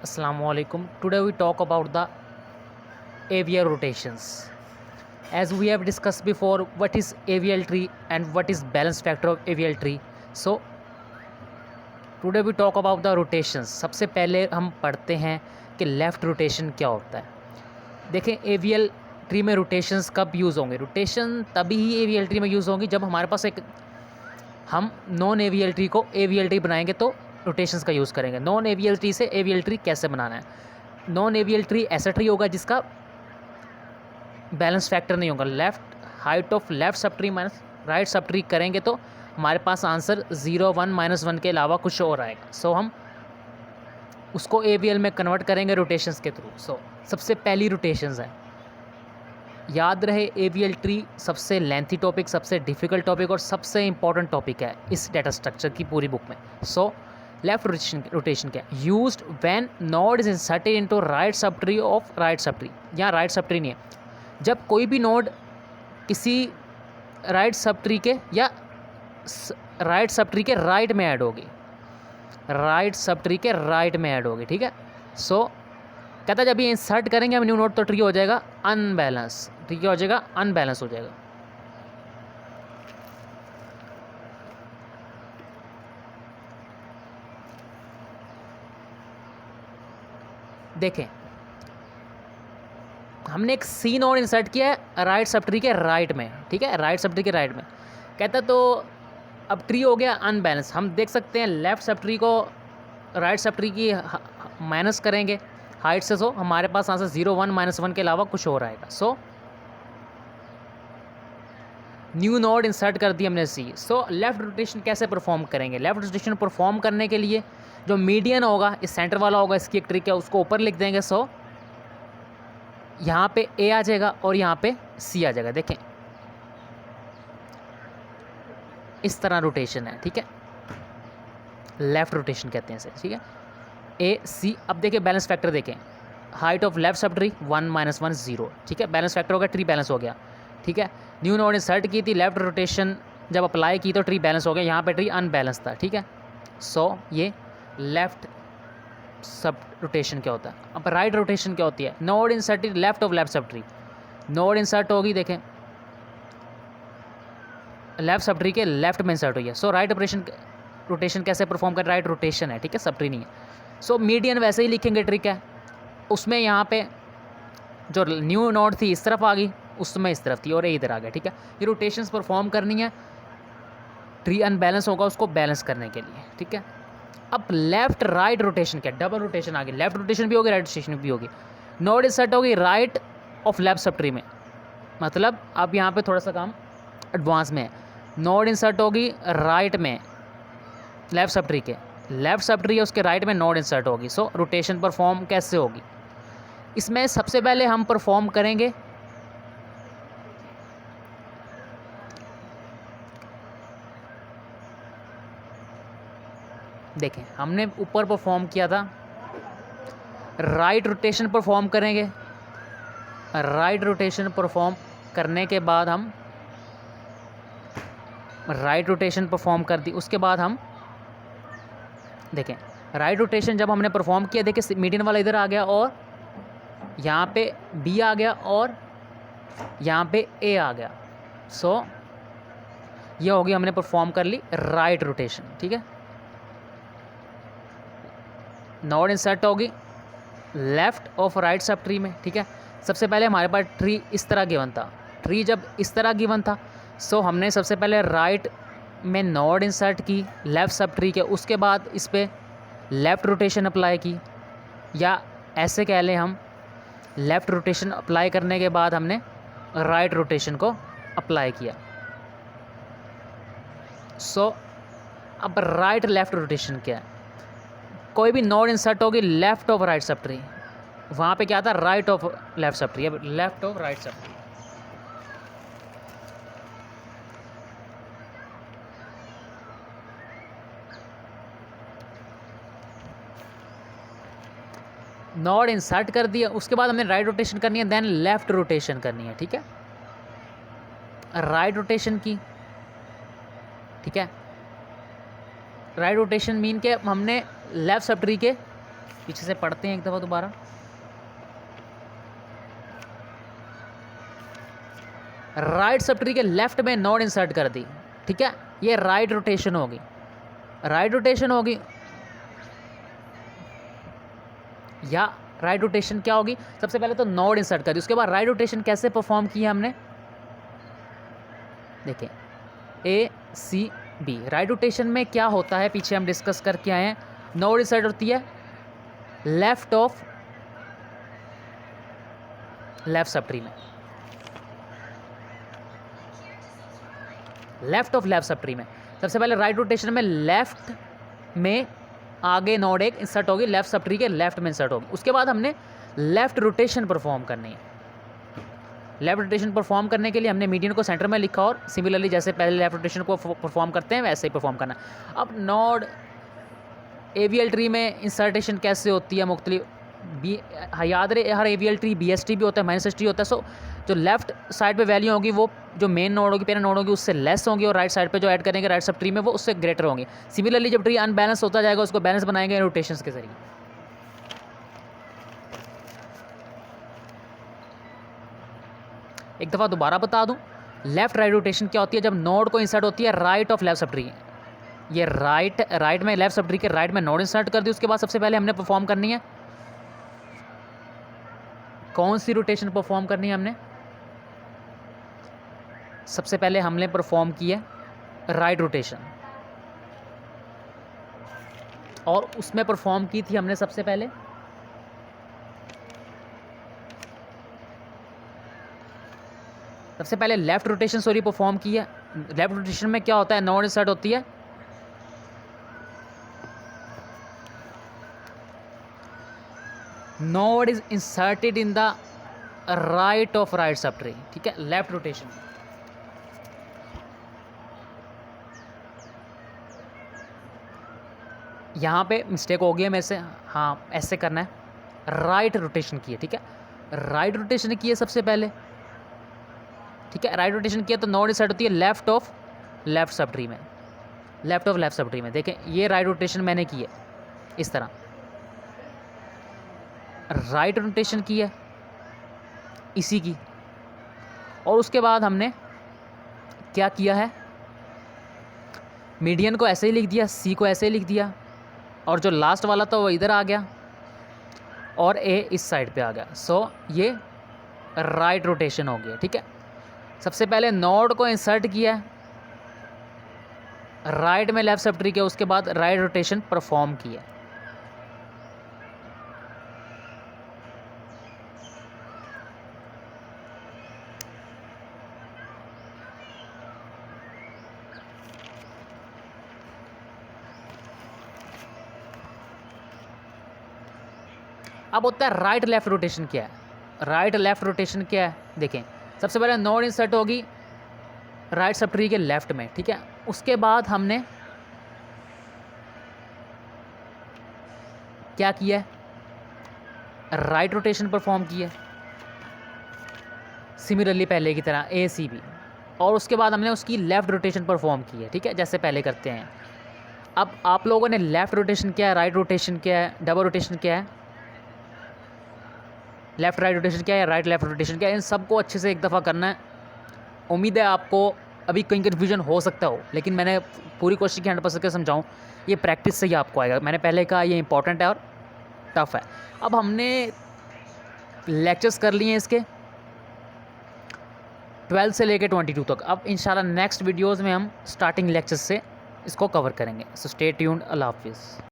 Assalamualaikum. Today we talk about the AVL rotations. As we have discussed before, what is AVL tree and what is balance factor of AVL tree. So today we talk about the rotations. सबसे पहले हम पढ़ते हैं कि left rotation क्या होता है। देखें AVL ट्री में रोटेशंस कब यूज़ होंगे। रोटेशन तभी ही AVL ट्री में यूज़ होंगी जब हमारे पास एक हम नॉन AVL ट्री को AVL ट्री बनाएंगे तो रोटेशंस का यूज़ करेंगे। नॉन AVL ट्री से AVL ट्री कैसे बनाना है। नॉन AVL ट्री ऐसा ट्री होगा जिसका बैलेंस फैक्टर नहीं होगा। Left height of left sub tree minus right sub tree करेंगे तो हमारे पास आंसर 0 1 -1 के अलावा कुछ और आएगा। सो हम उसको AVL में कन्वर्ट करेंगे रोटेशंस के थ्रू। सो सबसे पहली रोटेशंस है, याद रहे AVL ट्री सबसे लेंथी टॉपिक, सबसे डिफ़िकल्ट टॉपिक और सबसे इंपॉर्टेंट टॉपिक है इस डाटा स्ट्रक्चर की पूरी बुक में। सो लेफ्ट रोटेशन क्या है, used when node is inserted into right sub tree of right sub tree. यहाँ राइट सब ट्री नहीं है, जब कोई भी नोड किसी राइट सब ट्री के या राइट सब ट्री के राइट में ऐड होगी, राइट सब ट्री के राइट में ऐड होगी। ठीक है। सो कहता है जब ये इंसर्ट करेंगे हम न्यू नोड तो ट्री हो जाएगा अनबैलेंस। ट्री क्या हो जाएगा? अनबैलेंस हो जाएगा। देखें हमने एक सी नोड इंसर्ट किया है राइट सब ट्री के राइट में। ठीक है, राइट सब ट्री के राइट में। कहता तो अब ट्री हो गया अनबैलेंस। हम देख सकते हैं लेफ़्ट सब ट्री को राइट सब ट्री की माइनस करेंगे हाइट से, सो हमारे पास आंसर 0 1 -1 के अलावा कुछ और आएगा। सो न्यू नोड इंसर्ट कर दी हमने सी। सो लेफ़्ट रोटेशन कैसे परफॉर्म करेंगे? लेफ़्ट रोटेशन परफॉर्म करने के लिए जो मीडियन होगा, इस सेंटर वाला होगा, इसकी एक ट्रिक है, उसको ऊपर लिख देंगे। सो यहाँ पे ए आ जाएगा और यहाँ पे सी आ जाएगा। देखें इस तरह रोटेशन है। ठीक है, लेफ़्ट रोटेशन कहते हैं इसे। ठीक है, ए सी। अब देखिए बैलेंस फैक्टर देखें, height of left sub tree 1 -1 0। ठीक है, बैलेंस फैक्टर हो गया, ट्री बैलेंस हो गया। ठीक है, न्यू नोड इंसर्ट की थी, लेफ्ट रोटेशन जब अप्लाई की तो ट्री बैलेंस हो गया, यहाँ पे ट्री अनबैलेंस था। ठीक है, सो ये लेफ्ट सब रोटेशन क्या होता है। अब राइट रोटेशन क्या होती है? Node inserted left of left subtree. Node insert होगी, देखें लेफ्ट सब ट्री के लेफ्ट में इंसर्ट हुई है। सो राइट रोटेशन कैसे परफॉर्म कर? राइट रोटेशन है। ठीक है, सब ट्री नहीं है। सो मीडियन वैसे ही लिखेंगे, ट्रिक है उसमें। यहाँ पे जो न्यू नोड थी इस तरफ आ गई, उसमें इस तरफ थी और ये इधर आ गया। ठीक है, ये रोटेशंस परफॉर्म करनी है, ट्री अनबैलेंस होगा उसको बैलेंस करने के लिए। ठीक है, अब लेफ्ट राइट रोटेशन क्या? डबल रोटेशन आ गई, लेफ्ट रोटेशन भी होगी राइट रोटेशन भी होगी। नोड इंसर्ट होगी right of left subtree में, मतलब अब यहाँ पे थोड़ा सा काम एडवांस में है। नोड इंसर्ट होगी राइट में लेफ्ट सब ट्री के, लेफ्ट सब ट्री है उसके राइट में नोड इंसर्ट होगी। सो रोटेशन परफॉर्म कैसे होगी? इसमें सबसे पहले हम परफॉर्म करेंगे देखें हमने ऊपर परफॉर्म किया था, राइट रोटेशन परफॉर्म करेंगे। राइट रोटेशन परफॉर्म करने के बाद हम राइट रोटेशन परफॉर्म कर दी, उसके बाद हम देखें राइट रोटेशन जब हमने परफॉर्म किया, देखिए मीडियन वाला इधर आ गया और यहाँ पे बी आ गया और यहाँ पे ए आ गया। सो ये होगी, हमने परफॉर्म कर ली राइट रोटेशन। ठीक है, नोड इंसर्ट होगी left of right subtree में। ठीक है, सबसे पहले हमारे पास ट्री इस तरह गिवन था, ट्री जब इस तरह गिवन था सो हमने सबसे पहले राइट में नोड इंसर्ट की लेफ़्ट सब ट्री के, उसके बाद इस पर लेफ़्ट रोटेशन अप्लाई की, या ऐसे कह लें हम लेफ़्ट रोटेशन अप्लाई करने के बाद हमने राइट रोटेशन को अप्लाई किया। सो अब राइट लेफ़्ट रोटेशन क्या है? कोई भी नोड इंसर्ट होगी left of right subtree, वहाँ पे क्या था? Right of left subtree. अब left of right subtree, node insert कर दिया, उसके बाद हमने राइट रोटेशन करनी है, देन लेफ़्ट रोटेशन करनी है। ठीक है, राइट रोटेशन की। ठीक है, राइट रोटेशन मीन के हमने लेफ़्ट सब ट्री के पीछे से पढ़ते हैं एक दफ़ा दोबारा। राइट सबट्री के लेफ्ट में नोड इंसर्ट कर दी, ठीक है, ये राइट रोटेशन होगी, राइट रोटेशन होगी, या राइट रोटेशन क्या होगी, सबसे पहले तो नोड इंसर्ट कर दी, उसके बाद राइट रोटेशन कैसे परफॉर्म की है हमने, देखें ए सी बी। राइट रोटेशन में क्या होता है, पीछे हम डिस्कस करके आए हैं, नोड इंसर्ट होती है लेफ्ट ऑफ लेफ्ट सबट्री में, लेफ्ट ऑफ लेफ्ट सबट्री में। सबसे पहले राइट रोटेशन में लेफ्ट में आगे नोड एक इंसर्ट होगी, लेफ्ट सबट्री के लेफ्ट में इंसर्ट होगी। उसके बाद हमने लेफ्ट रोटेशन परफॉर्म करनी है। लेफ्ट रोटेशन परफॉर्म करने के लिए हमने मीडियन को सेंटर में लिखा और सिमिलरली जैसे पहले लेफ्ट रोटेशन को परफॉर्म करते हैं वैसे ही परफॉर्म करना। अब नोड एवीएल ट्री में इंसर्टेशन कैसे होती है मुख्तलिफ, याद रहे हर एवीएल ट्री बीएसटी भी होता है, माइनस टी होता है। सो जो लेफ्ट साइड पे वैल्यू होगी वो जो मेन नोड होगी, पेरेंट नोड होगी, उससे लेस होंगी, और राइट साइड पे जो ऐड करेंगे राइट सब ट्री में वो उससे ग्रेटर होंगे। सिमिलरली जब ट्री अनबैलेंस होता जाएगा उसको बैलेंस बनाएंगे रोटेशंस के जरिए। एक दफ़ा दोबारा बता दूं, लेफ्ट राइट रोटेशन क्या होती है, जब नोड को इंसर्ट होती है right of left sub tree, ये राइट में लेफ्ट सब ट्री के राइट में नोड इंसर्ट कर दी। उसके बाद सबसे पहले हमने परफॉर्म करनी है, कौन सी रोटेशन परफॉर्म करनी है हमने, सबसे पहले हमने परफॉर्म की है राइट रोटेशन, और उसमें परफॉर्म की थी हमने सबसे पहले लेफ्ट रोटेशन परफॉर्म की है। लेफ्ट रोटेशन में क्या होता है, नोड इंसर्ट होती है node is inserted in the right of right sub tree, ठीक है, लेफ्ट रोटेशन। यहाँ पे मिस्टेक हो गई है मेरे से, हाँ ऐसे करना है, राइट रोटेशन की है, ठीक है, राइट रोटेशन की है सबसे पहले, ठीक है, राइट रोटेशन किया तो नोड इंसर्ट होती है left of left subtree में, left of left subtree में। देखें ये राइट रोटेशन मैंने की है इस तरह, राइट रोटेशन की है इसी की, और उसके बाद हमने क्या किया है, मीडियन को ऐसे ही लिख दिया, सी को ऐसे ही लिख दिया, और जो लास्ट वाला था वो इधर आ गया और ए इस साइड पे आ गया। सो ये राइट रोटेशन हो गया, ठीक है। सबसे पहले नोड को इंसर्ट किया राइट में लेफ्ट सब ट्री के, उसके बाद राइट रोटेशन परफॉर्म किया। अब होता है राइट लेफ्ट रोटेशन क्या है, राइट लेफ्ट रोटेशन क्या है, देखें सबसे पहले नोड इंसर्ट होगी राइट सब ट्री के लेफ्ट में, ठीक है, उसके बाद हमने क्या किया है, राइट रोटेशन परफॉर्म किया सिमिलरली पहले की तरह ए सी बी, और उसके बाद हमने उसकी लेफ़्ट रोटेशन परफॉर्म की है, ठीक है, जैसे पहले करते हैं। अब आप लोगों ने लेफ़्ट रोटेशन क्या है, राइट रोटेशन क्या है, डबल रोटेशन क्या है, लेफ़्ट राइट रोटेशन क्या है, राइट लेफ़्ट रोटेशन क्या है, इन सबको अच्छे से एक दफ़ा करना है। उम्मीद है आपको अभी कहीं कन्फ्यूजन हो सकता हो, लेकिन मैंने पूरी कोशिश की 100% करके समझाऊँ, ये प्रैक्टिस से ही आपको आएगा। मैंने पहले कहा ये इंपॉर्टेंट है और टफ़ है। अब हमने लेक्चर्स कर लिए हैं इसके 12 से लेकर 22 तक। अब इंशाल्लाह नेक्स्ट वीडियोज़ में हम स्टार्टिंग लेक्चर्स से इसको कवर करेंगे। सो स्टे ट्यून्ड, अल्लाह हाफिज़।